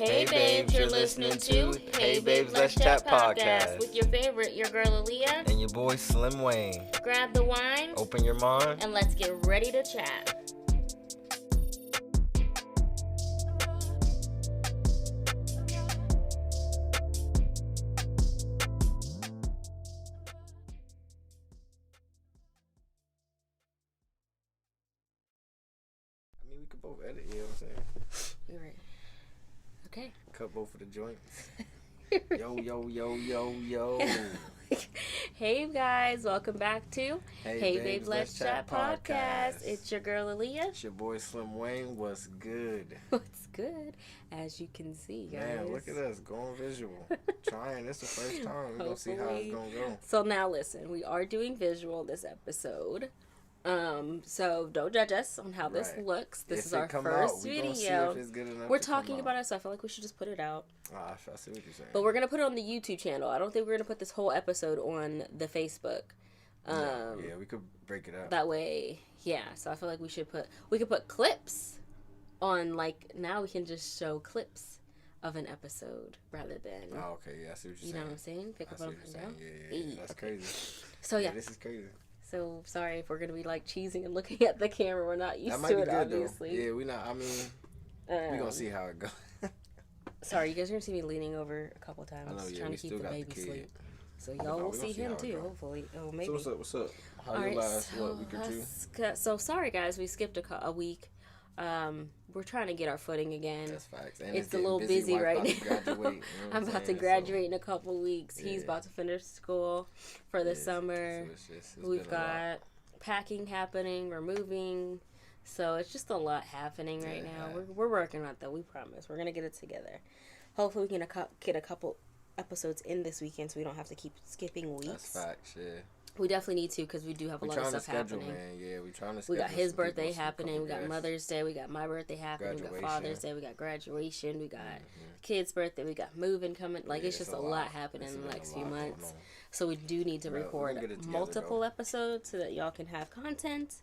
Hey babes, you're listening to Hey Babes Let's Chat podcast with your favorite, your girl Aaliyah, and your boy Slim Wayne. Grab the wine, open your mind, and let's get ready to chat. I mean, we could both edit, you know what I'm saying? You're right. Okay. Cut both of the joints. Yo. Hey guys, welcome back to Hey Babes Let's Chat podcast. It's your girl Aaliyah. It's your boy Slim Wayne. What's good? What's good? As you can see, guys. Man, look at us going visual. Trying. It's the first time. We're going to see how it's going to go. So now listen, we are doing visual this episode. So don't judge us on how this looks. This is our first video. We're talking about it, so I feel like we should just put it out. I see what you're saying. But we're gonna put it on the YouTube channel. I don't think we're gonna put this whole episode on the Facebook. Yeah, we could break it up. That way, yeah. So I feel like we could put clips on, like, now we can just show clips of an episode rather than. Oh, okay, yeah, I see what you're saying. You know what I'm saying? Pick up what I'm saying. Yeah, that's crazy. So yeah, this is crazy. So sorry if we're gonna be like cheesing and looking at the camera. We're not used to it, obviously. Though. Yeah, we not. I mean, we gonna see how it goes. Sorry, you guys are gonna see me leaning over a couple times, trying to keep the baby asleep. So y'all will see him too, hopefully. Oh, maybe. So what's up? How your last week or two? So sorry guys, we skipped a week. We're trying to get our footing again. That's facts. And it's a little busy right now. I'm about to graduate in a couple weeks. Yeah. He's about to finish school for the summer. So it's We've got packing happening. We're moving. So it's just a lot happening right now. We're working on it though. We promise. We're gonna get it together. Hopefully we can get a couple episodes in this weekend, so we don't have to keep skipping weeks. That's facts. Yeah. We definitely need to, because we do have a lot of stuff happening. Man. Yeah, we trying to schedule. We got his birthday happening. We got Mother's Day. We got my birthday happening. We got Father's Day. We got graduation. We got kid's birthday. We got moving coming. Like, it's just a lot happening in the next few months. So we do need to record multiple episodes so that y'all can have content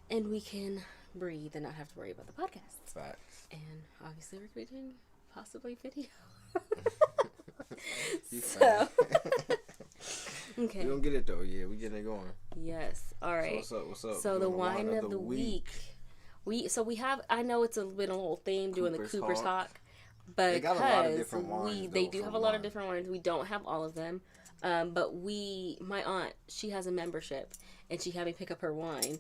and we can breathe and not have to worry about the podcast. Facts. And obviously we're going to be doing possibly video. So... Okay. We don't get it though. Yeah, we getting it going. Yes. All right. So what's up? So the wine of the week. We have. I know it's been a little theme doing the Cooper's Hawk, but they got a lot of different wines, they do have a lot of different wines. We don't have all of them, but my aunt, she has a membership, and she had me pick up her wine.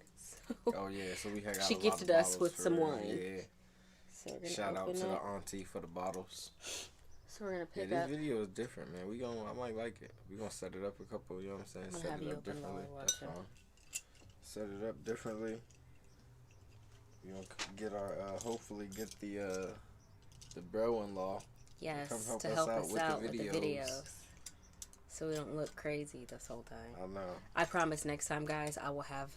So so we had. She gifted us with some wine. Yeah. So we're gonna shout out to the auntie for the bottles. So we're gonna pick up. This video is different, man. I might like it. We're gonna set it up a couple, you know what I'm saying? Set it up differently. That's fine. Set it up differently. We're gonna get our hopefully get the bro-in-law. Yes, to help us out with the videos. So we don't look crazy this whole time. I know. I promise next time, guys, I will have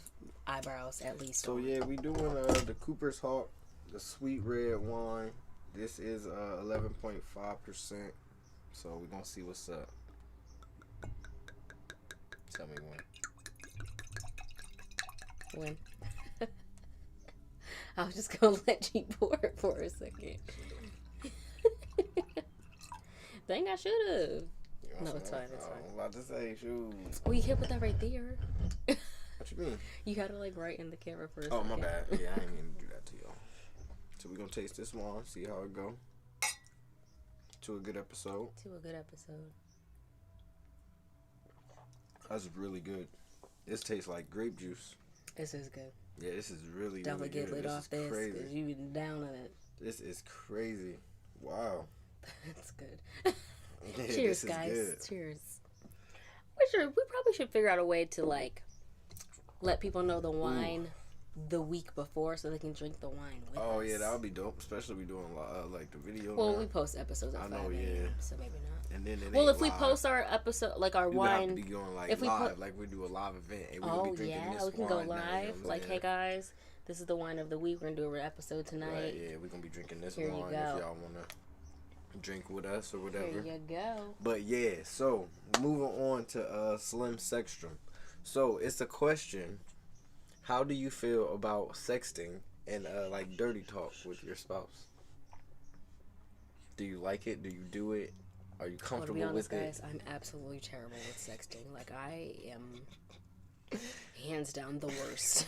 eyebrows at least. So yeah, we doing the Cooper's Hawk, the sweet red wine. This is 11.5%, so we're going to see what's up. Tell me when. I was just going to let you pour it for a second. Dang, I should have. No, it's fine, it's fine. I'm about to say, shoot. Well, you can't put that right there. What you mean? You got to, like, right in the camera for a second. Oh, my bad. Yeah, I ain't mean to do that to y'all. So we're going to taste this one, see how it go. To a good episode. That's really good. This tastes like grape juice. This is good. Yeah, this is really, Definitely really good. Get lit off this, because you've been down on it. This is crazy. Wow. That's good. Yeah, cheers, guys. Good. Cheers. We probably should figure out a way to, like, let people know the wine the week before so they can drink the wine with us. Oh yeah, that would be dope, especially we doing like the video. Well, we post episodes at 5 a.m., so maybe not. And then if we post our episode, like our wine, have to be going like live, like we do a live event. And we can go live. Like, hey guys, this is the wine of the week. We're gonna do an episode tonight. Right, yeah, we're gonna be drinking this Here wine if y'all wanna drink with us or whatever. There you go. But yeah, so moving on to Slim Sextrum. So it's a question. How do you feel about sexting and like dirty talk with your spouse? Do you like it? Do you do it? Are you comfortable honest, with guys, I'm absolutely terrible with sexting. Like, I am hands down the worst.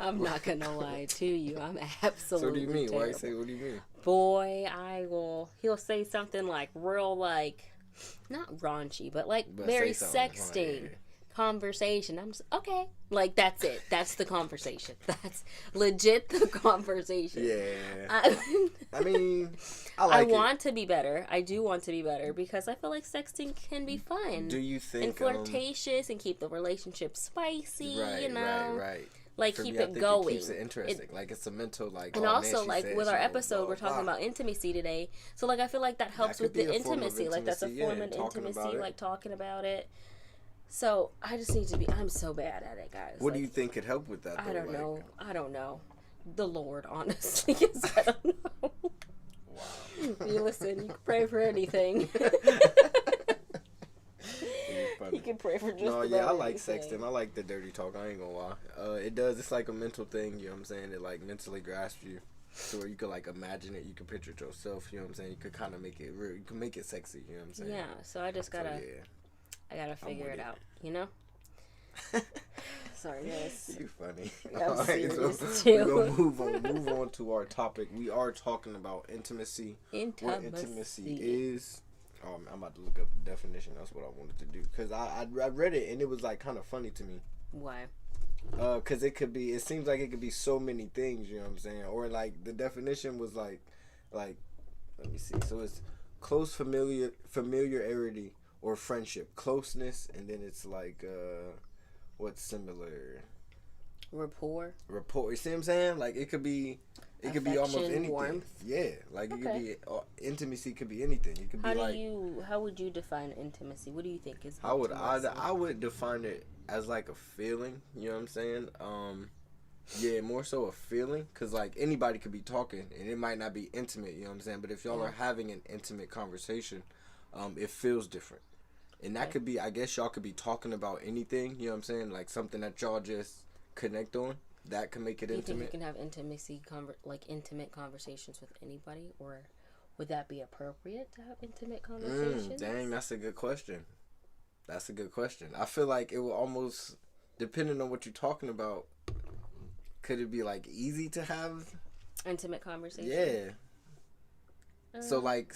I'm not gonna lie to you. I'm absolutely. So what do you mean? Terrible. Why you say? What do you mean? Boy, he'll say something like real, like, not raunchy, but like very sexting conversation. I'm just, okay. Like, that's it. That's the conversation. That's legit the conversation. Yeah. I mean, I want to be better. I do want to be better because I feel like sexting can be fun. Do you think? And flirtatious and keep the relationship spicy, Right. Like, for keep me, it going. It keeps it interesting. Like, it's a mental, like... And also, like, with our episode, we're talking about intimacy today. So, like, I feel like that helps with the intimacy. Like, that's a form of intimacy, like, talking about it. So, I just need to be... I'm so bad at it, guys. What do you think could help with that, though? I don't know. The Lord, honestly, because I don't know. Wow. You listen, you can pray for anything. You can pray for just I like sexting. I like the dirty talk. I ain't gonna lie. It's like a mental thing, you know what I'm saying? It, like, mentally grasps you to where you could, like, imagine it. You can picture it yourself, you know what I'm saying? You could kind of make it real. You can make it sexy, you know what I'm saying? Yeah, so I just gotta... I gotta figure it out, you know? Sorry, guys. You funny. I'm serious, too. We're gonna move on to our topic. We are talking about intimacy. What intimacy is... I'm about to look up the definition. That's what I wanted to do. Because I read it, and it was, like, kind of funny to me. Why? Because it seems like it could be so many things, you know what I'm saying? Or, like, the definition was, like, let me see. So, it's close familiarity or friendship. Closeness, and then it's, like, what's similar? Rapport. You see what I'm saying? Like, it could be... It could be almost anything. Warmth. Yeah, like it could be intimacy. Could be anything. It could be How would you define intimacy? What do you think is? I would define it as like a feeling. You know what I'm saying? Yeah, more so a feeling, cause like anybody could be talking and it might not be intimate. You know what I'm saying? But if y'all are having an intimate conversation, it feels different, and that could be. I guess y'all could be talking about anything. You know what I'm saying? Like something that y'all just connect on. That can make it intimate. Do you think you can have intimate conversations with anybody, or would that be appropriate to have intimate conversations? Dang, that's a good question. I feel like it will almost, depending on what you're talking about, could it be like easy to have intimate conversations? Yeah. So like,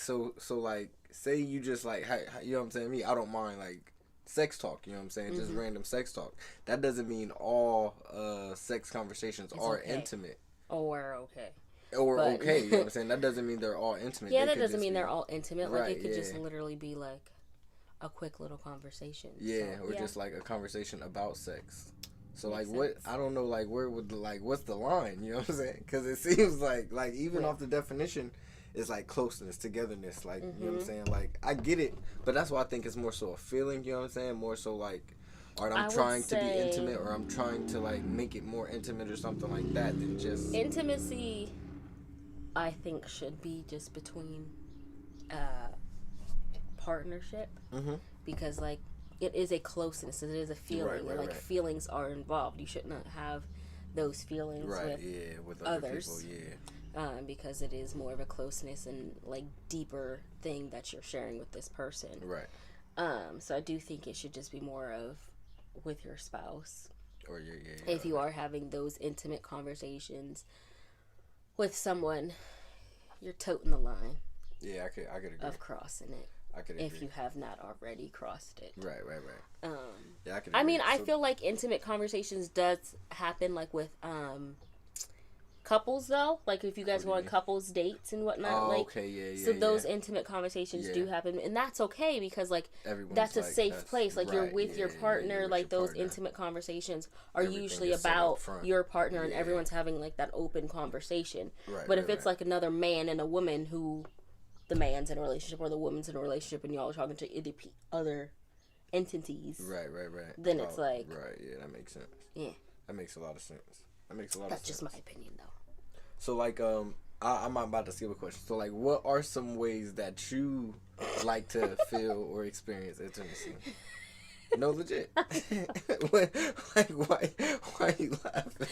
say you just like, you know what I'm saying? Me, I don't mind like sex talk, you know what I'm saying? Just random sex talk. That doesn't mean all sex conversations are intimate. Or okay. You know what I'm saying? That doesn't mean they're all intimate. Yeah, that doesn't mean they're all intimate. Like, it could just literally be like a quick little conversation. Yeah, or just like a conversation about sex. So like what, I don't know, like where would what's the line, you know what I'm saying? Because it seems like even off the definition, it's like closeness, togetherness, like, you know what I'm saying? Like, I get it, but that's why I think it's more so a feeling, you know what I'm saying? More so like, all right, I'm trying to be intimate, or I'm trying to like make it more intimate or something like that than just... Intimacy, I think, should be just between partnership, because like, it is a closeness, it is a feeling, feelings are involved. You shouldn't have those feelings with others. People, because it is more of a closeness and like deeper thing that you're sharing with this person. Right. So I do think it should just be more of with your spouse. Or if you are having those intimate conversations with someone, you're toting the line. Yeah, I could agree. Of crossing it. I could agree. If you have not already crossed it. Right. Yeah, I could agree. I mean, I feel like intimate conversations does happen like with couples though, like if you guys go on couples dates and whatnot, so those intimate conversations do happen, and that's okay because like that's a safe place, like you're with your partner, like those intimate conversations are usually about your partner and everyone's having like that open conversation. But if it's like another man and a woman who the man's in a relationship or the woman's in a relationship and y'all are talking to other entities, right, then it's like that makes sense. Yeah, that makes a lot of sense. That's just my opinion, though. So, like, I'm about to skip a question. So, like, what are some ways that you like to feel or experience intimacy? No, legit. Why are you laughing?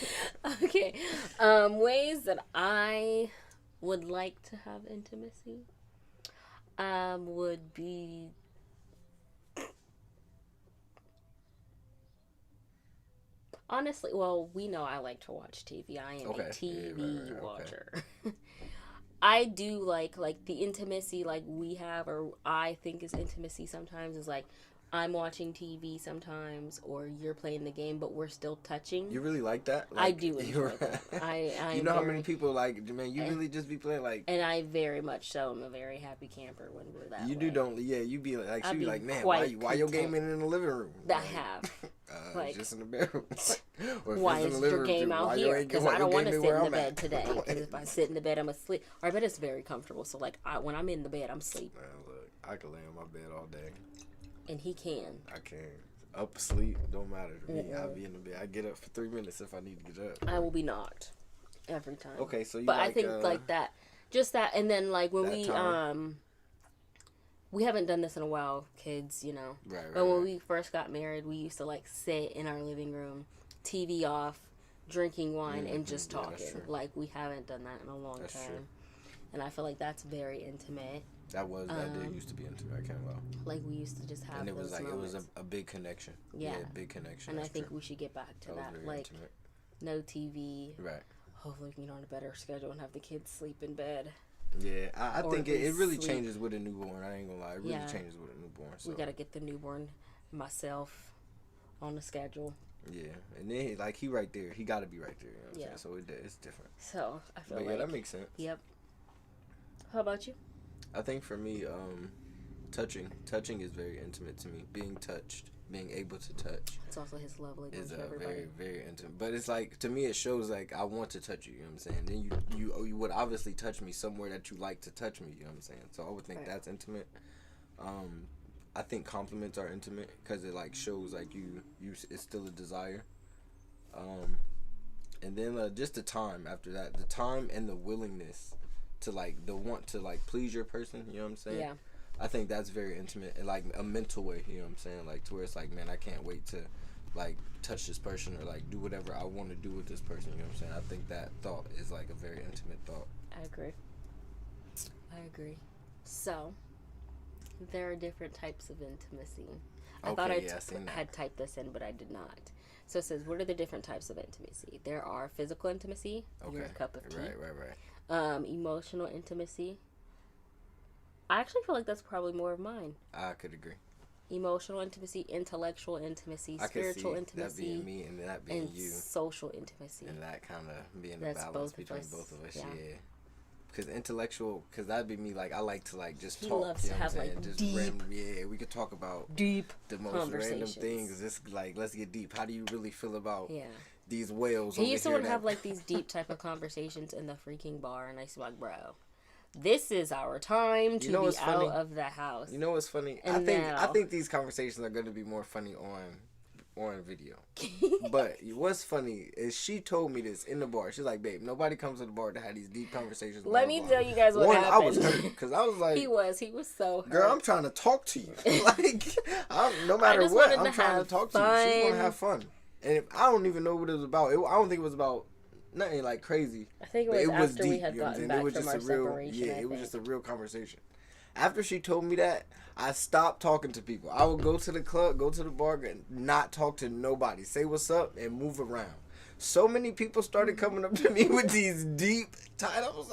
Okay. Ways that I would like to have intimacy would be honestly, well, we know I like to watch TV. I am a TV watcher. Okay. I do like the intimacy like we have, or I think is intimacy sometimes, is like I'm watching TV sometimes, or you're playing the game, but we're still touching. You really like that? Like, I do enjoy that. You know how many people like, man, you really just be playing like... And I very much so am a very happy camper when we're that You way. you be like, she be like, man, why your gaming in the living room? I have. Like, just in the bedroom. Or why is your game out here? Because I don't want to sit in the bed today. Because if I sit in the bed, I'm asleep. Our bed is very comfortable. So, like, when I'm in the bed, I'm asleep. Man, look, I can lay on my bed all day. And he can. I can. Up, sleep, don't matter to me. I'll be in the bed. I get up for 3 minutes if I need to get up. I will be knocked. Every time. Okay, so you But I think, like, that. Just that. And then, like, when we haven't done this in a while, kids, you know. Right. But when we first got married, we used to, like, sit in our living room, TV off, drinking wine, and just talking. Like, we haven't done that in a long time. True. And I feel like that's very intimate. That did used to be intimate. I can't lie. Like, we used to just have and it those was like moments. It was a big connection. Yeah, big connection. And I think we should get back to that. Like, intimate. No TV. Right. Hopefully, we can get on a better schedule and have the kids sleep in bed. Yeah, I think it really changes with a newborn. I ain't gonna lie, it really changes with a newborn. So. We gotta get the newborn, myself, on the schedule. Yeah, and then like he right there, he gotta be right there. You know what I'm saying? So it's different. So I feel like that makes sense. Yep. How about you? I think for me, touching is very intimate to me. Being touched, being able to touch. It's also his love language. Is very, very intimate. But it's like, to me, it shows like I want to touch you. You know what I'm saying? Then you would obviously touch me somewhere that you like to touch me. You know what I'm saying? So I would think that's intimate. I think compliments are intimate because it like shows like you it's still a desire. And then just the time after that, the time and the willingness to like the want to like please your person. You know what I'm saying? Yeah. I think that's very intimate in like a mental way, you know what I'm saying? Like to where it's like, man, I can't wait to like touch this person or like do whatever I want to do with this person, you know what I'm saying? I think that thought is like a very intimate thought. I agree. So, there are different types of intimacy. I thought I had typed this in, but I did not. So it says, what are the different types of intimacy? There are physical intimacy, your cup of tea. Right. Emotional intimacy. I actually feel like that's probably more of mine. I could agree. Emotional intimacy, intellectual intimacy, spiritual intimacy, that being me and that being you, social intimacy, and that kind of being the balance between both of us. Yeah. Because intellectual, because that'd be me. Like I like to like just talk. He loves to have like just deep. Random, we could talk about deep the most random things. Just like let's get deep. How do you really feel about these whales? He used to want to have like these deep type of conversations in the freaking bar, and I used to be like, bro. This is our time to be out of the house. You know what's funny? I think these conversations are going to be more funny on video. But what's funny is she told me this in the bar. She's like, babe, nobody comes to the bar to have these deep conversations. Let me tell you guys what happened. I was hurt because I was like, he was so hurt. Girl, I'm trying to talk to you. Like, no matter what, I'm trying to talk to you. She's gonna have fun. And I don't even know what it was about. I don't think it was about nothing like crazy. I think it was after deep, we had gotten back from our separation. Yeah, it was just a real conversation. After she told me that, I stopped talking to people. I would go to the club, go to the bar, and not talk to nobody. Say what's up and move around. So many people started coming up to me with these deep titles.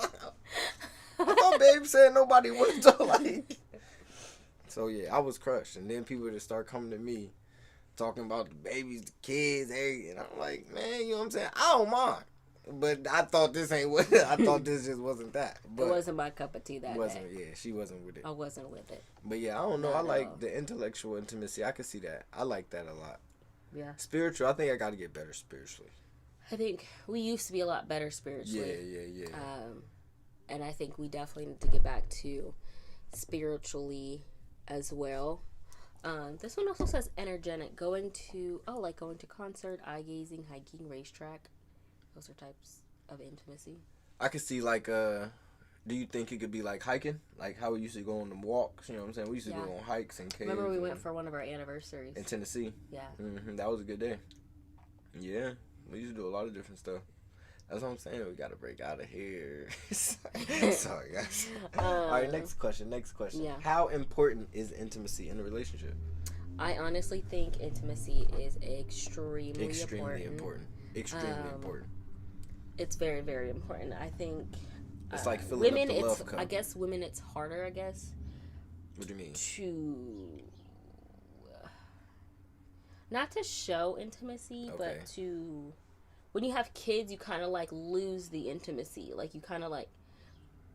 I thought babe said nobody wanted to like. So yeah, I was crushed. And then people just start coming to me talking about the babies, the kids, everything. And I'm like, man, you know what I'm saying? I don't mind. But I thought this just wasn't that. But it wasn't my cup of tea that day. Yeah, she wasn't with it. I wasn't with it. But yeah, I don't know. I like the intellectual intimacy. I can see that. I like that a lot. Yeah. Spiritual, I think I got to get better spiritually. I think we used to be a lot better spiritually. Yeah. And I think we definitely need to get back to spiritually as well. This one also says energetic. Going to concert, eye gazing, hiking, racetrack. Those are types of intimacy. I could see like do you think it could be like hiking? Like how we used to go on them walks, you know what I'm saying? We used to go on hikes and caves. Remember we went for one of our anniversaries. In Tennessee? Yeah. Mm-hmm. That was a good day. Yeah. We used to do a lot of different stuff. That's what I'm saying. We gotta break out of here. Sorry, guys. All right, next question. Yeah. How important is intimacy in a relationship? I honestly think intimacy is extremely important. Extremely important. It's very, very important. I think it's like filling up the love cup. I guess women, it's harder. I guess. What do you mean? Not to show intimacy, but to when you have kids, you kind of like lose the intimacy. Like you kind of like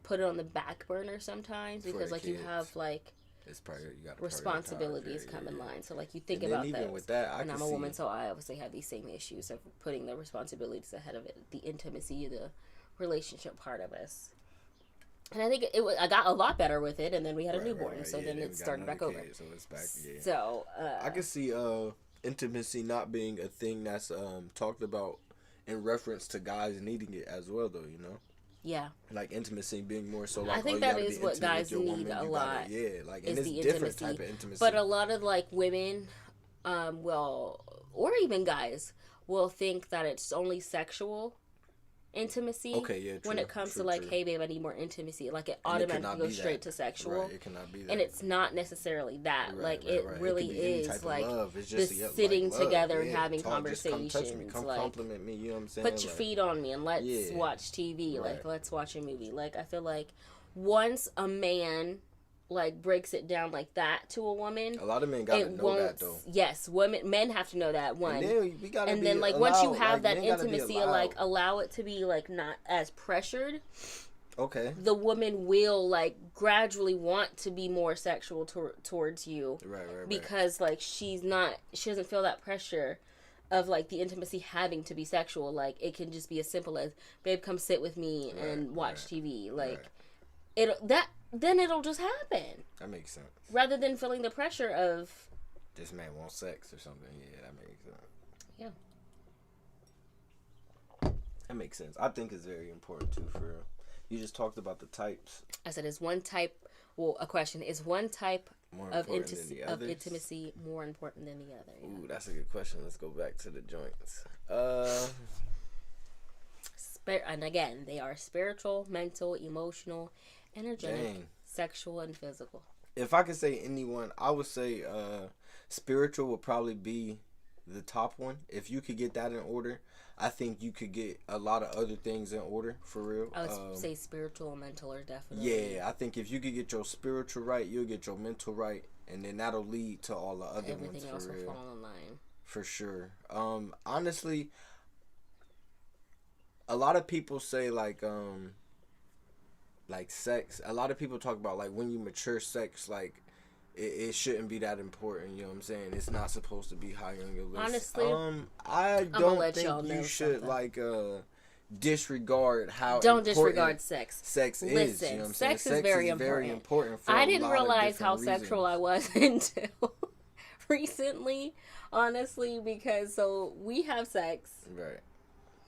put it on the back burner sometimes because like you have like. It's probably, you gotta responsibilities come in line. So like you think about that. With that, and I'm a woman, so I obviously have these same issues of putting the responsibilities ahead of it, the intimacy, the relationship part of us. And I think I got a lot better with it, and then we had a newborn, so then it started back over. So it's back. Yeah. So I can see intimacy not being a thing that's talked about in reference to guys needing it as well, though. You know. Yeah. Like intimacy being more so like, I think that is what guys need a lot. Like, and it's different type of intimacy. But a lot of like women, or even guys will think that it's only sexual intimacy. Okay, yeah, true, when it comes to like, hey babe, I need more intimacy. Like it automatically goes straight to sexual. Right, it cannot be that. And it's not necessarily that. Right, it really is like it's just sitting together and having conversations. Come touch me, come compliment me, you know what I'm saying? Put your feet on me and let's watch TV. Like let's watch a movie. Like I feel like once a man like breaks it down like that to a woman, a lot of men gotta know that though. Yes, men have to know that one. And then like once you have that intimacy, like allow it to be like not as pressured. Okay. The woman will like gradually want to be more sexual towards you. Right. Because like she doesn't feel that pressure of like the intimacy having to be sexual. Like it can just be as simple as, babe, come sit with me and watch TV. Like then it'll just happen. That makes sense. Rather than feeling the pressure of this man wants sex or something. Yeah, that makes sense. Yeah. That makes sense. I think it's very important too for real. You just talked about the types. I said, is one type of intimacy more important than the other? Yeah. Ooh, that's a good question. Let's go back to the joints. And again, they are spiritual, mental, emotional, energetic, sexual, and physical. If I could say anyone, I would say spiritual would probably be the top one. If you could get that in order, I think you could get a lot of other things in order, for real. I would say spiritual and mental are definitely. Yeah, I think if you could get your spiritual right, you'll get your mental right, and then that'll lead to all the other ones, for else real. Will fall in line. For sure. Honestly, a lot of people say like sex. A lot of people talk about like when you mature, sex like it shouldn't be that important. You know what I'm saying? It's not supposed to be high on your list. Honestly, I don't think you should like disregard how. Don't disregard sex. Sex Listen, is. You know what I'm saying? Sex is very important. For I didn't realize how sexual I was until recently, honestly, because we have sex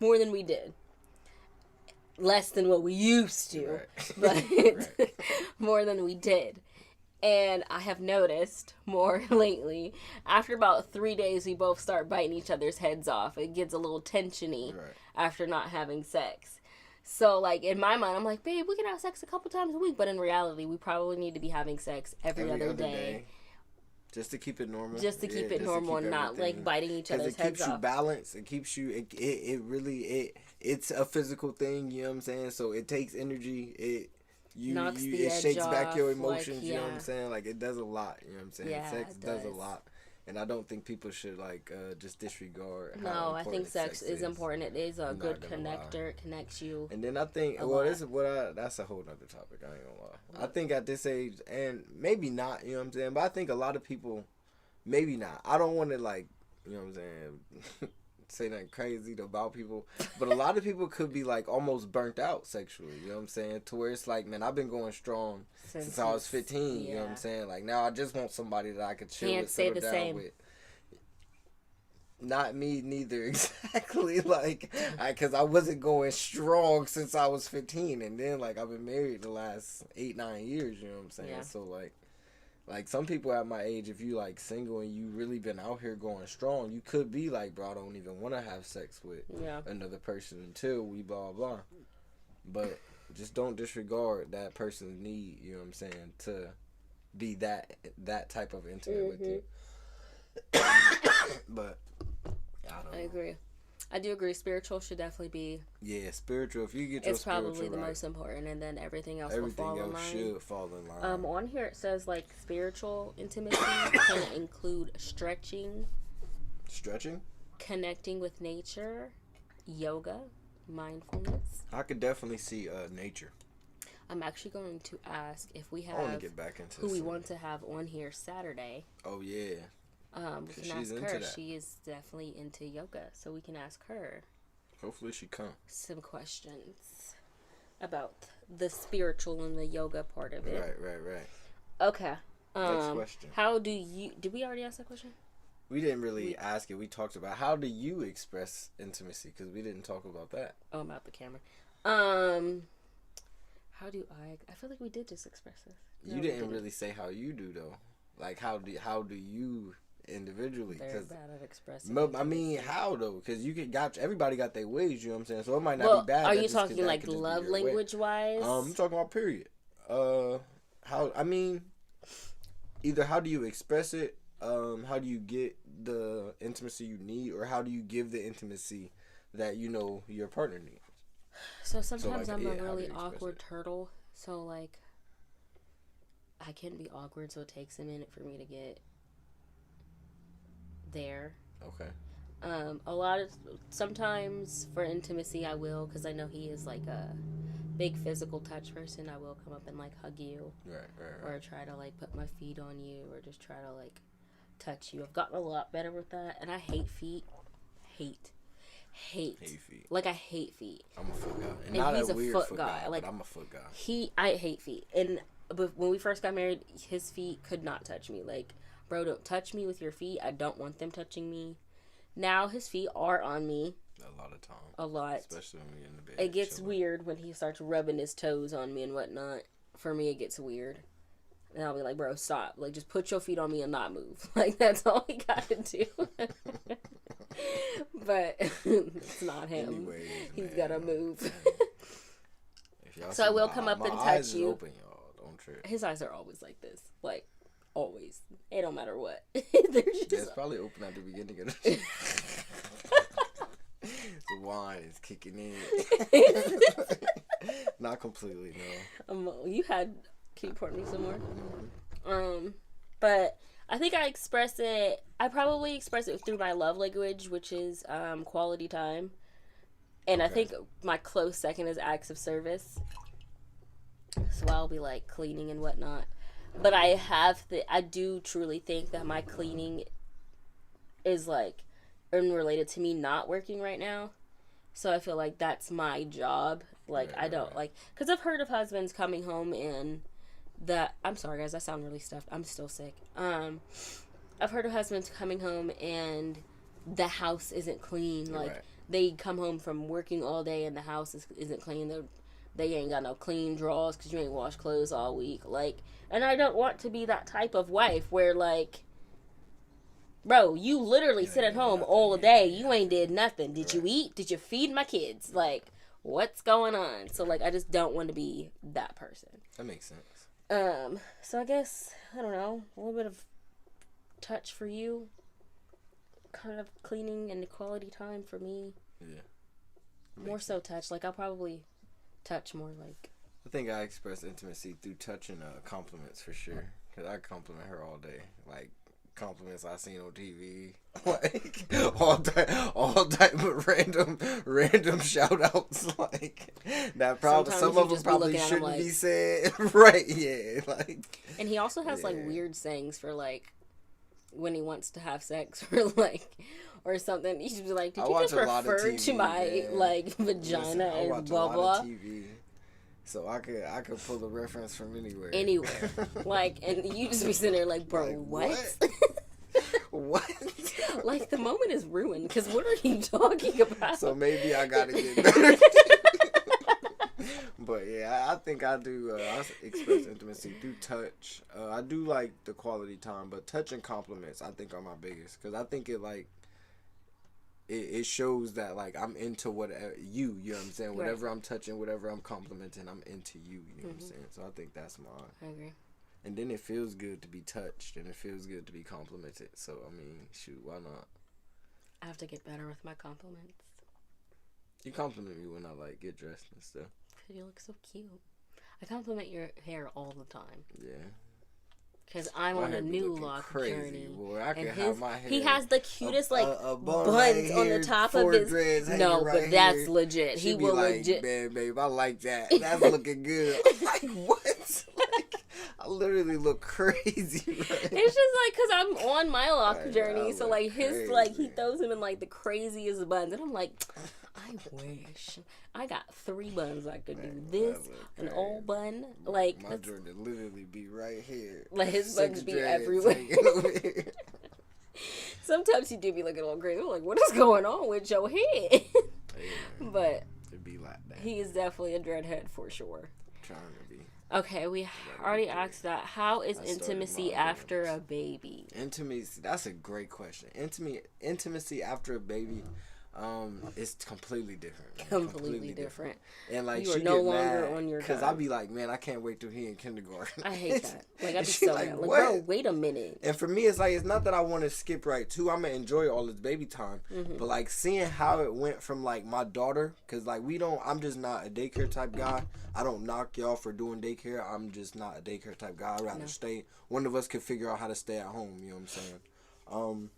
more than we did. Less than what we used to, but more than we did. And I have noticed more lately, after about 3 days, we both start biting each other's heads off. It gets a little tensiony after not having sex. So, like, in my mind, I'm like, babe, we can have sex a couple times a week. But in reality, we probably need to be having sex every other day. Just to keep it normal. Just to keep it normal and not, like, biting each other's heads off. Because it keeps you balanced. It keeps you, it really, it's a physical thing, you know what I'm saying? So it takes energy. It shakes back your emotions, like, you know what I'm saying? Like, it does a lot, you know what I'm saying? Yeah, sex does a lot. And I don't think people should, like, just disregard how important I think sex is important. It is a good connector. It connects you. And then I think, that's a whole other topic. I ain't gonna lie. I think at this age, and maybe not, you know what I'm saying? But I think a lot of people, maybe not. I don't want to, like, you know what I'm saying? Say nothing crazy about people, but a lot of people could be like almost burnt out sexually, you know what I'm saying, to where it's like, man, I've been going strong since I was 15, you know what I'm saying, like now I just want somebody that I could chill with, settle down with. Not me neither, exactly, like, because I wasn't going strong since I was 15, and then like I've been married the last 8-9 years, you know what I'm saying, so like Like, some people at my age, if you, like, single and you really been out here going strong, you could be like, bro, I don't even want to have sex with another person until we blah, blah. But just don't disregard that person's need, you know what I'm saying, to be that type of intimate with you. But, I don't know. I agree. I do agree. Spiritual should definitely be. Yeah, spiritual. If you get your spiritual, it's probably the most important, and then everything else will fall in line. Everything else should fall in line. On here it says like spiritual intimacy can include stretching, connecting with nature, yoga, mindfulness. I could definitely see nature. I'm actually going to ask if we have I want to get back into who we want to have on here Saturday. Oh yeah. We can ask her. She is definitely into yoga, so we can ask her. Hopefully she come. Some questions about the spiritual and the yoga part of it. Right. Okay. Next question. How do you? Did we already ask that question? We didn't really ask it. We talked about how do you express intimacy, because we didn't talk about that. Oh, I'm out the camera. How do I feel like we did just express this. You didn't really say how you do though. Like how do you individually? They're bad at expressing. I mean, how though? Because everybody got their ways. You know what I'm saying? So it might not be bad. Are you talking like love language wise? I'm talking about period. Either how do you express it? How do you get the intimacy you need, or how do you give the intimacy that you know your partner needs? So sometimes I'm a really awkward turtle. So like, I can be awkward, so it takes a minute for me to get there. Okay. Sometimes for intimacy I will, because I know he is like a big physical touch person. I will come up and like hug you, right. Or try to like put my feet on you, or just try to like touch you. I've gotten a lot better with that, and I hate feet. Hate feet. Like, I hate feet. I'm a foot guy, and not he's a weird foot guy. Like, but I'm a foot guy. I hate feet, and when we first got married, his feet could not touch me. Like, bro, don't touch me with your feet. I don't want them touching me. Now his feet are on me. A lot of time. A lot. Especially when we're in the bed. It gets weird when he starts rubbing his toes on me and whatnot. For me, it gets weird. And I'll be like, bro, stop. Like, just put your feet on me and not move. Like, that's all he got to do. But it's not him. Anyways, he's got to move. So I will come up and touch you. Open, y'all. Don't trip. His eyes are always like this. Like, always. It don't matter what. It's probably open at the beginning of the The wine is kicking in. Not completely, no. Can you pour me some more? But I think I probably express it through my love language, which is quality time. And I think my close second is acts of service. So I'll be like cleaning and whatnot. But I do truly think that my cleaning is like unrelated to me not working right now. So I feel like that's my job. Like, I don't like, because I've heard of husbands coming home and I'm sorry guys, I sound really stuffed. I'm still sick. I've heard of husbands coming home and the house isn't clean. Like, they come home from working all day and the house isn't clean. They ain't got no clean drawers because you ain't washed clothes all week. Like, and I don't want to be that type of wife where, like, bro, you literally sit at home all day. You ain't did nothing. Did you eat? Did you feed my kids? Like, what's going on? So, like, I just don't want to be that person. That makes sense. So I guess, I don't know, a little bit of touch for you. Kind of cleaning and quality time for me. Yeah. More so touch. Like, I'll probably touch more, like. I think I express intimacy through touch and compliments for sure. Because I compliment her all day. Like, compliments I seen on TV. Like, all type of random shout outs. Like, that probably, some of them probably shouldn't be said. Right, yeah. Like. And he also has, like, weird sayings for, like, when he wants to have sex or like or something. He should be like, did you just refer to my like vagina and blah blah? So I could pull a reference from anywhere. Like, and you just be sitting there like, bro, like, what? Like, the moment is ruined because what are you talking about? So maybe I gotta get better. But yeah, I think I do. I express intimacy through touch. I do like the quality time, but touch and compliments I think are my biggest, because I think it like it shows that like I'm into whatever you know what I'm saying. Whatever I'm touching, whatever I'm complimenting, I'm into you. You know what I'm saying. So I think that's mine. I agree. And then it feels good to be touched, and it feels good to be complimented. So I mean, shoot, why not? I have to get better with my compliments. You compliment me when I like get dressed and stuff. Cause you look so cute. I compliment your hair all the time. Yeah. Cause I'm on a new lock journey. Boy, I can have my hair. He has the cutest buns on the top of his. No, right, but that's here. Legit. He will like, legit. Man, babe, I like that. That's looking good. I'm like, what? Like, I literally look crazy. Right? It's just like because I'm on my lock journey, so like his crazy. Like he throws him in like the craziest buns, and I'm like, I wish I got 3 buns. I could do this, an old bun, like my Jordan literally be right here. Like his buns be everywhere. Sometimes he do be looking all crazy. I'm like, what is going on with your head? But it be like that. He is definitely a dreadhead for sure. Trying to be. Okay, we already asked that. How is intimacy after a baby? Intimacy, that's a great question. Intimacy after a baby, it's completely different. Completely different. And like you are no longer on your. Because I be like, man, I can't wait till he in kindergarten. I hate that. Like I be so like, bro, wait a minute. And for me, it's like it's not that I want to skip right too. I'm gonna enjoy all this baby time, but like seeing how it went from like my daughter, because like I'm just not a daycare type guy. I don't knock y'all for doing daycare. I'm just not a daycare type guy. I'd rather stay. One of us could figure out how to stay at home. You know what I'm saying?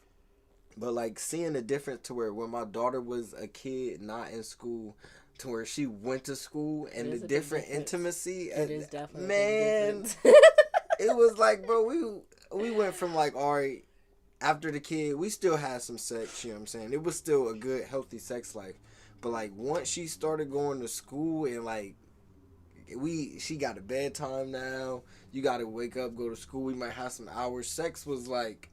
But like seeing the difference to where when my daughter was a kid, not in school, to where she went to school, and the different intimacy, it is definitely man, it was like, bro, we went from like, all right, after the kid, we still had some sex, you know what I'm saying? It was still a good, healthy sex life, but like once she started going to school and like she got a bedtime now, you got to wake up, go to school, we might have some hours. Sex was like.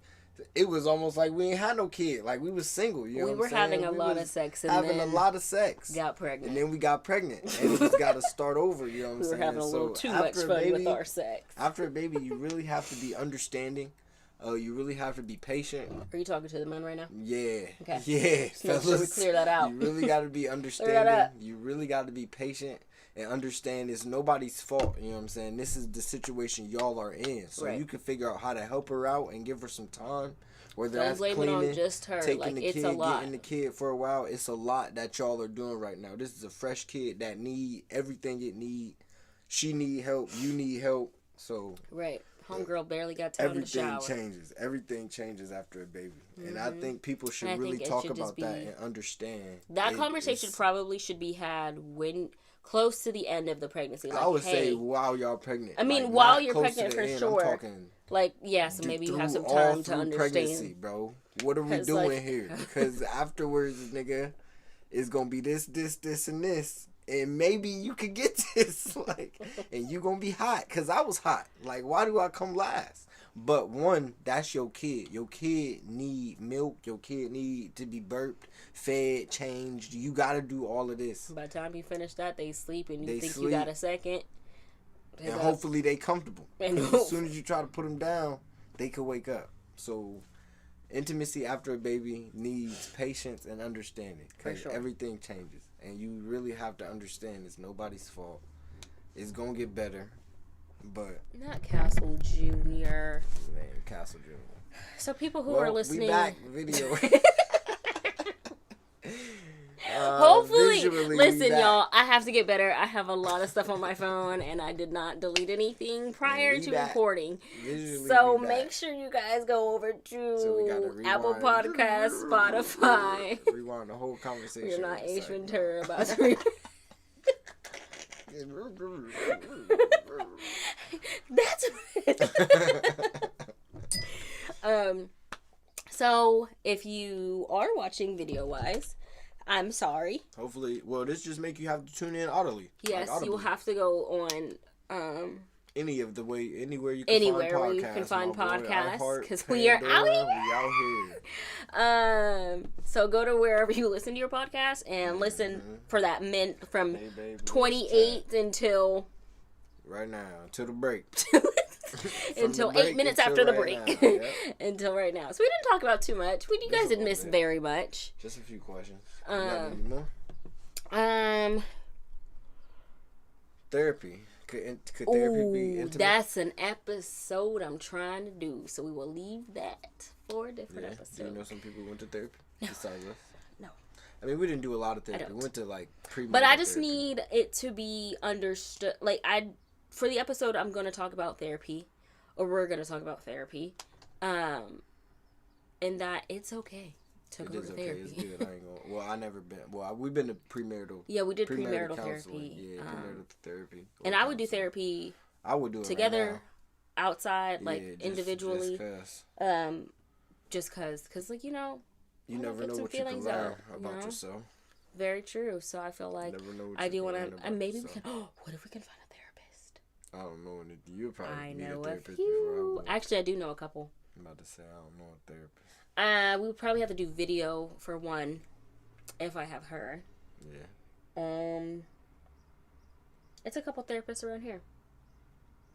It was almost like we ain't had no kid. Like we was single. You know what I'm saying? Having a lot of sex. And having a lot of sex. Got pregnant. And then we got pregnant. And we just got to start over. You know what I'm saying? We were having a little too much fun with our sex. After a baby, you really have to be understanding. You really have to be patient. Are you talking to the men right now? Yeah. Okay. Yeah. Make sure we clear that out. You really got to be understanding. You really got to be patient. And understand it's nobody's fault, you know what I'm saying? This is the situation y'all are in. So you can figure out how to help her out and give her some time. Whether that's cleaning, just her. taking like, the it's kid, a lot. getting the kid for a while. It's a lot that y'all are doing right now. This is a fresh kid that need everything it need. She need help. You need help. So right. Homegirl barely got time to shower. Everything changes after a baby. And I think people should really talk about that and understand. That conversation probably should be had when close to the end of the pregnancy. Like, I would say while y'all pregnant. I mean, while you're pregnant for sure. Like, yeah, so maybe you have some time to understand. Pregnancy, bro. What are we doing here? Because afterwards, nigga, it's going to be this, and this. And maybe you could get this. Like, and you going to be hot. Because I was hot. Like, why do I come last? But one, that's your kid. Your kid need milk. Your kid need to be burped, fed, changed. You got to do all of this. By the time you finish that, they sleep and you think you got a second. And hopefully they comfortable. And as soon as you try to put them down, they could wake up. So intimacy after a baby needs patience and understanding. Because everything changes. And you really have to understand it's nobody's fault. It's going to get better. But not Castle Jr. Man, Castle Jr. So people who are listening, we back video. Hopefully, listen, y'all. I have to get better. I have a lot of stuff on my phone, and I did not delete anything prior to recording. So make sure you guys go over to Apple Podcasts, Spotify. Rewind the whole conversation. You're not Ace Ventura about to. That's so if you are watching video wise, I'm sorry. Hopefully, well, this just make you have to tune in audibly. Yes, you will have to go on anywhere you can where you can find podcasts because we are out here. We out So go to wherever you listen to your podcast and listen for that from 28 until right now, until the break. Until 8 minutes after the break. Yep. Until right now. So we didn't talk about too much. You guys didn't miss very much. Just a few questions. You got any more? Therapy. Could therapy be intimate? That's an episode I'm trying to do. So we will leave that for a different episode. Do you know some people who went to therapy besides us? No. I mean, we didn't do a lot of therapy. We went to like pre-med. But I just need it to be understood. Like for the episode, I'm going to talk about therapy, or we're going to talk about therapy, and that it's okay to go to therapy. It's good. I ain't gonna. Well, I never been. Well, we've been to premarital. Yeah, we did premarital therapy. Yeah, premarital therapy. And I would do therapy. I would do it together, right outside, like individually. Just cause like you never know what you can learn about yourself. Very true. So I feel like I do want to, and maybe we can. Oh, what if we can find a therapist? I don't know. You probably need a therapist before. Actually, I do know a couple. I'm about to say I don't know a therapist. We would probably have to do video for one, if I have her. Yeah. It's a couple therapists around here.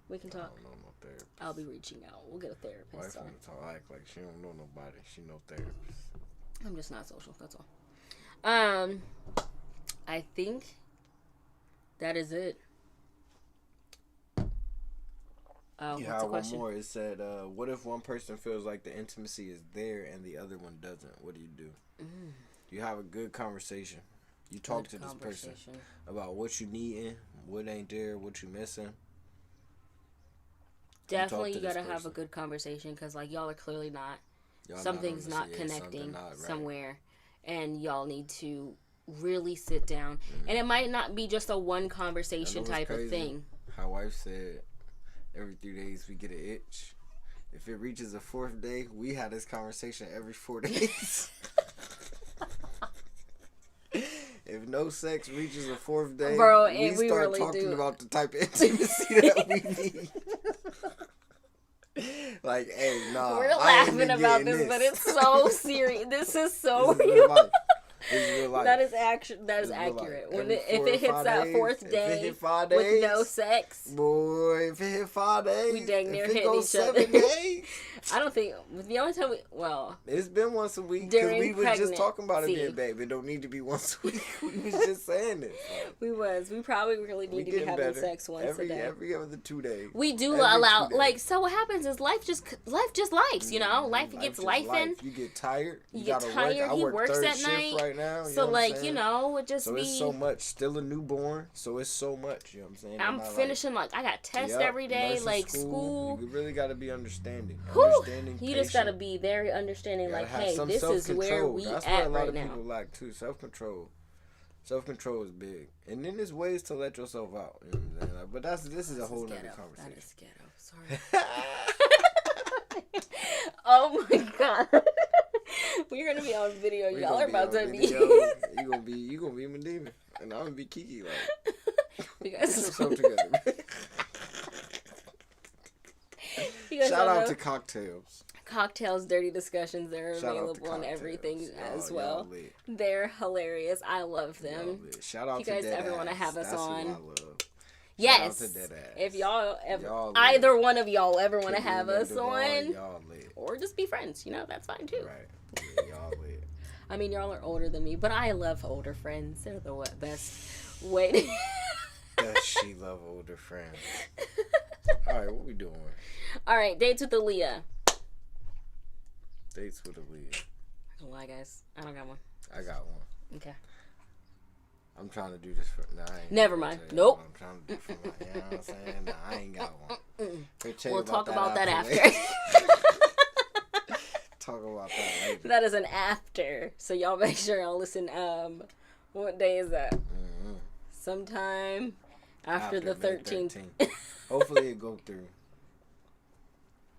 We can talk. I don't know no therapist. I'll be reaching out. We'll get a therapist. Wife wanna talk like she don't know nobody. She no therapist. I'm just not social. That's all. I think that is it. You have one more. It said, what if one person feels like the intimacy is there and the other one doesn't? What do? You have a good conversation. You talk to this person about what you needing, what ain't there, what you missing. Definitely, you gotta have a good conversation because, like, y'all are clearly not. Something's not connecting somewhere, and y'all need to really sit down. And it might not be just a one conversation type of thing. My wife said, every 3 days we get an itch. If it reaches the 4th day, we have this conversation every 4 days. If no sex reaches the 4th day, bro, we start really talking about the type of intimacy that we need. Like, hey, nah. We're laughing about this, but it's so serious. This is so real. That is accurate. If it hits that 4th day with no sex, boy, if it hit 5 days, we dang near hitting each other. 7 days, I don't think the only time it's been once a week because we was just talking about it there, babe. It don't need to be once a week. We was just saying it. We probably really need to be having sex once a day. Every other 2 days. We do allow so what happens is life just lives, life gets lifing. You get tired. You get tired. He works at night. Right now, so it just so it's so much. Still a newborn, so it's so much. You know what I'm saying? I'm finishing I got tests every day, like school. You really got to be understanding. You just got to be very understanding. Like, hey, this is where we That's at what a lot right of now. People lack too. Self-control. Self-control is big, and then there's ways to let yourself out. You know what I'm saying? But this is a whole other conversation. That is ghetto. Sorry. Oh my god. We're gonna be on video. Y'all are about to be. You gonna be Medina, and I'm gonna be Kiki. Like, you guys put yourself together. Shout out to Cocktails. Cocktails, Dirty Discussions. They're available on everything as well. They're hilarious. I love them. Shout out if you guys to ever want to have us That's on. Who I love. Yes. If y'all either one of y'all ever want to have us on, or just be friends, that's fine too. Right. Yeah, y'all lit. I mean, y'all are older than me, but I love older friends. They're the best way to. Does she love older friends? All right, what we doing? All right, dates with Aaliyah. Dates with Aaliyah. I don't lie, guys. I don't got one. I got one. Okay. I'm trying to do this for. Nah, never mind. Nope. I'm trying to do for my. You know what I'm saying? Nah, I ain't got one. We'll talk about that after. Talk about that later. That is an after. So y'all make sure y'all listen. What day is that? Mm-hmm. Sometime after the 13th. Hopefully it go through.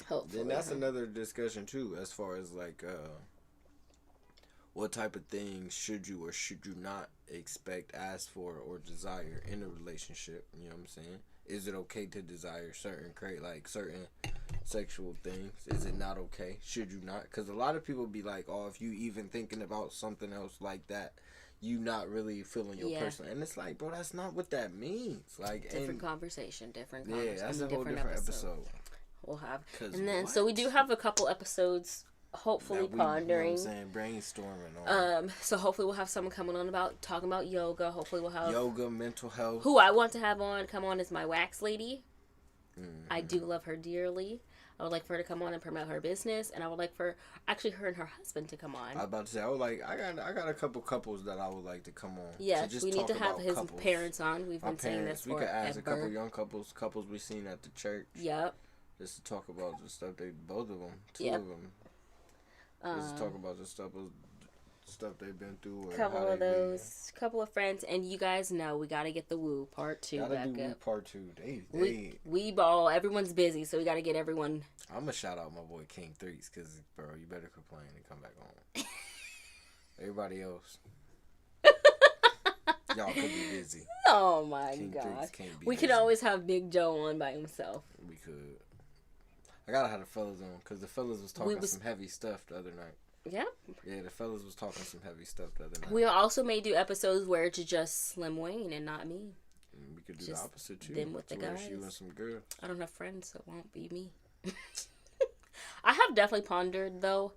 Hopefully. Then that's another discussion too, as far as like what type of things should you or should you not expect, ask for, or desire in a relationship. You know what I'm saying? Is it okay to desire certain sexual things? Is it not okay? Should you not? Because a lot of people be like, oh, if you even thinking about something else like that, you not really feeling your person. And it's like, bro, that's not what that means. Like, different conversation, different conversation. Yeah, that's a whole different episode. We'll have. And then, so we do have a couple episodes, hopefully pondering. You know what I'm saying? Brainstorming on. So hopefully we'll have someone coming on talking about yoga. Hopefully we'll have yoga, mental health. Who I want to have come on is my wax lady. I do love her dearly. I would like for her to come on and promote her business, and I would like for actually her and her husband to come on. I was about to say, I got a couple couples that I would like to come on. Yes, we need to have his parents on. We've been saying this for we could ask a couple young couples we seen at the church. Yep. Just to talk about the stuff both of them, two of them. Just to talk about the stuff they've been through. Couple of friends, and you guys know we gotta get the Woo Part 2 back up. Woo Part 2. Everyone's busy, so we gotta get everyone. I'm gonna shout out my boy King Threes, because bro, you better complain and come back on. Everybody else, y'all could be busy. Oh my God, we could always have Big Joe on by himself. We could. I gotta have the fellas on, because the fellas was talking some heavy stuff the other night. Yep. Yeah, the fellas was talking some heavy stuff the other night. We also may do episodes where it's just Slim Wayne and not me. We could do the opposite too. Them with the guys. You and some girls. I don't have friends, so it won't be me. I have definitely pondered though,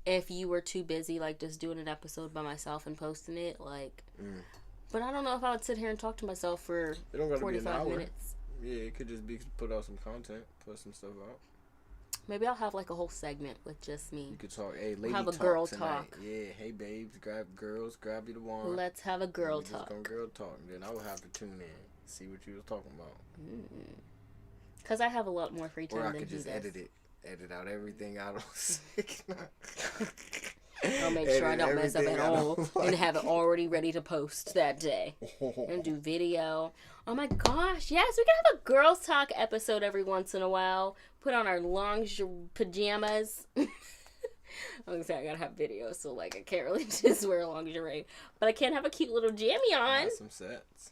if you were too busy, like just doing an episode by myself and posting it, like. But I don't know if I would sit here and talk to myself for 45 minutes. Yeah, it could just be put out some content, put some stuff out. Maybe I'll have like a whole segment with just me. You could talk. Hey, lady, we'll have a talk girl tonight. talk. Yeah, hey babes, grab you the wand. Let's have a girl talk. Just gonna girl talk. Then I would have to tune in, see what you was talking about. Cause I have a lot more free time. Or I could just edit out everything I don't say. I'll make sure I don't mess up at all and have it already ready to post that day. And do video. Oh my gosh, yes, we can have a girls talk episode every once in a while. Put on our pajamas. I'm gonna say I gotta have video, so like I can't really just wear lingerie. But I can have a cute little jammy on. Some sets.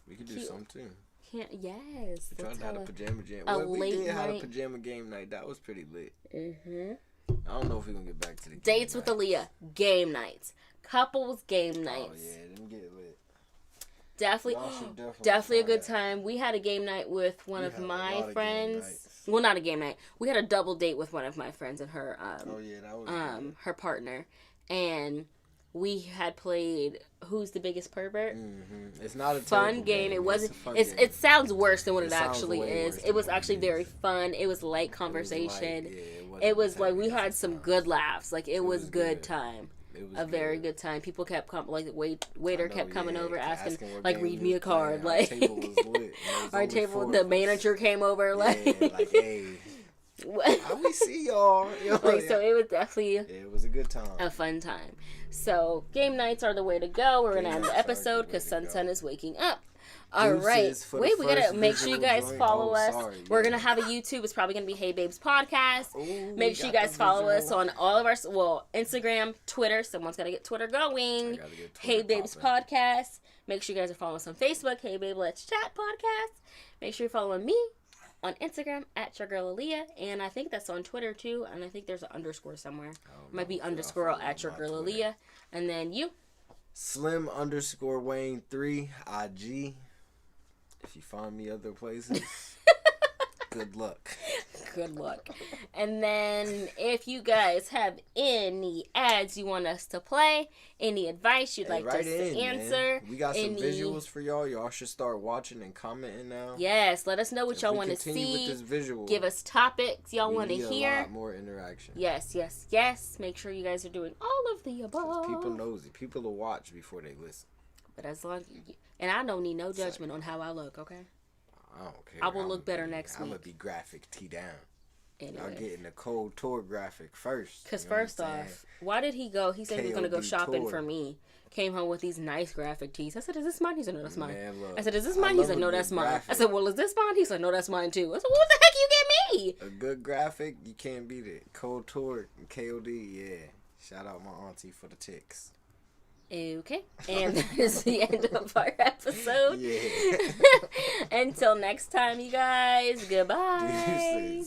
We could do some too. Yes. We tried to have a pajama jam. We did have a pajama game night. That was pretty lit. I don't know if we're gonna get back to the dates with Aaliyah, game nights, couples game nights. Oh yeah, them get lit. Definitely a good time. We had a game night with one of my friends. Well, not a game night. We had a double date with one of my friends and her. That was her partner, and we had played Who's the Biggest Pervert. It's not a fun game. It wasn't. It sounds worse than what it actually is. It was actually very fun. It was light conversation. It was like we had some good laughs. Like it was good time. A very good time. People kept waiter kept coming over asking like, read me a card. Like our table was lit. Our table, the manager came over like, hey, how we see y'all? So it was definitely it was a good time, a fun time. So game nights are the way to go. We're gonna end the episode because Sun is waking up. All right. Wait, we gotta make sure you guys follow us. We're gonna have a YouTube. It's probably gonna be Hey Babes Podcast. Make sure you guys follow us on all of our Instagram, Twitter. Someone's gotta get Twitter going. Hey Babes Podcast. Make sure you guys are following us on Facebook. Hey Babe, Let's Chat Podcast. Make sure you're following me on Instagram at your girl Aaliyah, and I think that's on Twitter too. And I think there's an underscore somewhere. It might be underscore at your girl Aaliyah, and then you. Slim_Wayne 3 IG. If you find me other places, good luck. Good luck. And then if you guys have any ads you want us to play, any advice you'd like us to answer. Man. We got some visuals for y'all. Y'all should start watching and commenting now. Yes, let us know what y'all want to see. With this visual, give us topics y'all want to hear. A lot more interaction. Yes. Make sure you guys are doing all of the above. People nosy. People will watch before they listen. But as long as and I don't need no judgment on how I look, okay? I don't care. I will look better next week. I'm going to be graphic T down. Anyway. Y'all getting the cold tour graphic first. Because first off, why did he go? He said he was going to go shopping for me. Came home with these nice graphic tees. I said, is this mine? He said, no, that's mine. Man, look, I said, is this mine? He said, no, that's mine. I said, well, is this mine? He said, no, that's mine too. I said, well, what the heck you get me? A good graphic, you can't beat it. Cold tour, KOD, yeah. Shout out my auntie for the ticks. Okay, and that is the end of our episode. Yeah. Until next time, you guys. Goodbye.